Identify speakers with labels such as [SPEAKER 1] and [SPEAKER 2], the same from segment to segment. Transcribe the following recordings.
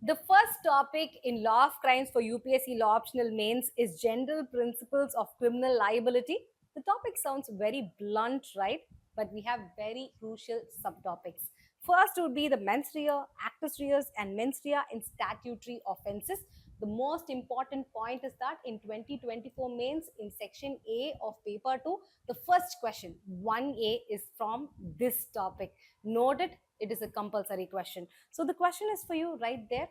[SPEAKER 1] The first topic in law of crimes for UPSC law optional mains is general principles of criminal liability. The topic sounds very blunt, right? But we have very crucial subtopics. First would be the mens rea, actus reus, and mens rea in statutory offences. The most important point is that in 2024 mains in section A of paper 2, the first question 1A is from this topic. Note it is a compulsory question. So the question is for you right there.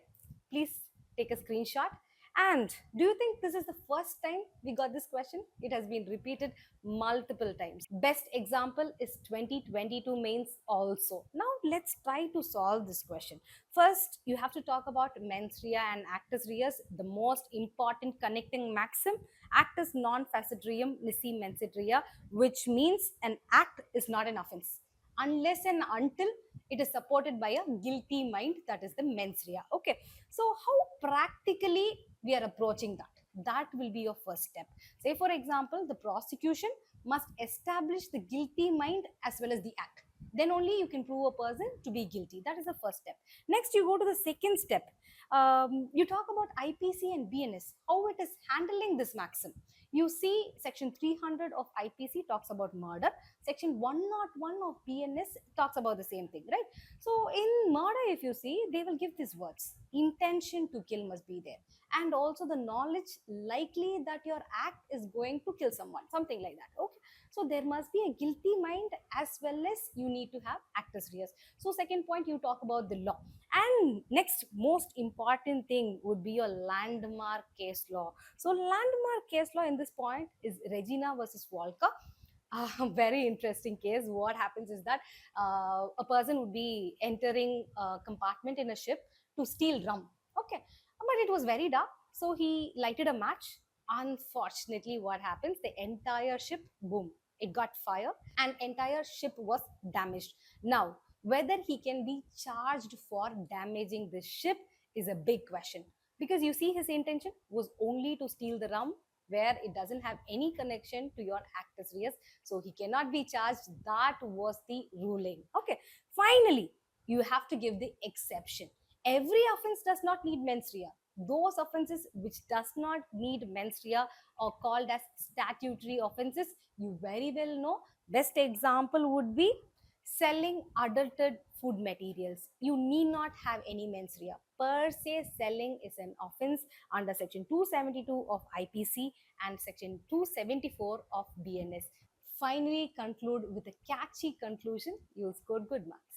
[SPEAKER 1] Please take a screenshot. And do you think this is the first time we got this question? It has been repeated multiple times. Best example is 2022 mains also. Now let's try to solve this question. First, you have to talk about mens rea and actus reus, the most important connecting maxim. Actus non facit reum nisi mensit rea, which means an act is not an offense unless and until it is supported by a guilty mind, that is the mens rea. Okay, so how practically we are approaching that? That will be your first step. Say for example, the prosecution must establish the guilty mind as well as the act. Then only you can prove a person to be guilty. That is the first step. Next, you go to the second step. You talk about IPC and BNS, how it is handling this maxim. You see section 300 of IPC talks about murder. Section 101 of BNS talks about the same thing, right? So in murder, if you see, they will give these words: intention to kill must be there, and also the knowledge likely that your act is going to kill someone, something like that. Okay, so there must be a guilty mind as well as you need to have actus reus. So second point, you talk about the law. And next most important thing would be your landmark case law. So landmark case law in this point is Regina versus Walker. A very interesting case. What happens is that a person would be entering a compartment in a ship to steal rum. Okay, but it was very dark, so he lighted a match. Unfortunately, what happens? The entire ship, boom, it got fire, and entire ship was damaged. Now, whether he can be charged for damaging the ship is a big question, because you see his intention was only to steal the rum, where it doesn't have any connection to your actus reus, so he cannot be charged. That was the ruling. Okay, finally you have to give the exception. Every offense does not need mens rea. Those offenses which does not need mens rea are called as statutory offenses. You very well know. Best example would be selling adulterated food materials. You need not have any mens rea. Per se, selling is an offense under section 272 of IPC and section 274 of BNS. Finally conclude with a catchy conclusion. You scored good marks.